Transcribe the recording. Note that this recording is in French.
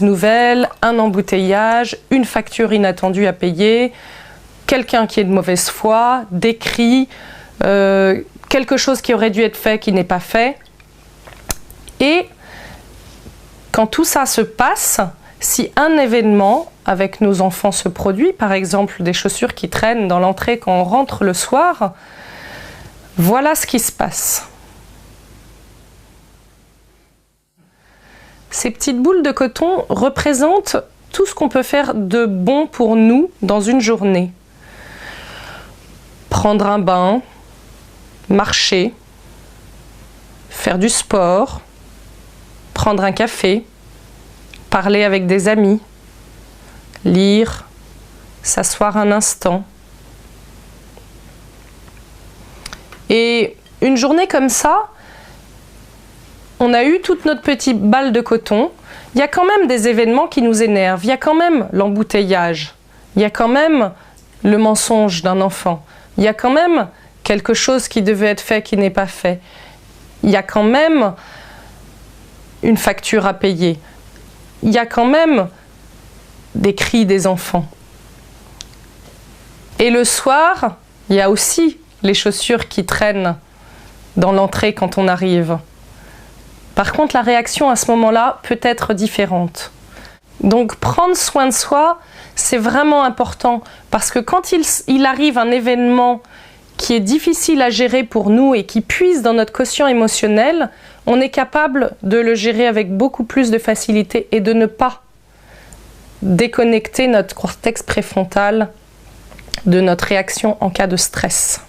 nouvelle, un embouteillage, une facture inattendue à payer, quelqu'un qui est de mauvaise foi, des cris, quelque chose qui aurait dû être fait qui n'est pas fait. Et quand tout ça se passe, si un événement avec nos enfants se produit, par exemple des chaussures qui traînent dans l'entrée quand on rentre le soir, voilà ce qui se passe. Ces petites boules de coton représentent tout ce qu'on peut faire de bon pour nous dans une journée. Prendre un bain, marcher, faire du sport, prendre un café, parler avec des amis, lire, s'asseoir un instant. Et une journée comme ça, on a eu toute notre petite balle de coton. Il y a quand même des événements qui nous énervent. Il y a quand même l'embouteillage. Il y a quand même le mensonge d'un enfant. Il y a quand même quelque chose qui devait être fait qui n'est pas fait. Il y a quand même une facture à payer. Il y a quand même des cris des enfants. Et le soir, il y a aussi les chaussures qui traînent dans l'entrée quand on arrive. Par contre, la réaction à ce moment-là peut être différente. Donc prendre soin de soi, c'est vraiment important parce que quand il arrive un événement qui est difficile à gérer pour nous et qui puise dans notre quotient émotionnel, on est capable de le gérer avec beaucoup plus de facilité et de ne pas déconnecter notre cortex préfrontal de notre réaction en cas de stress.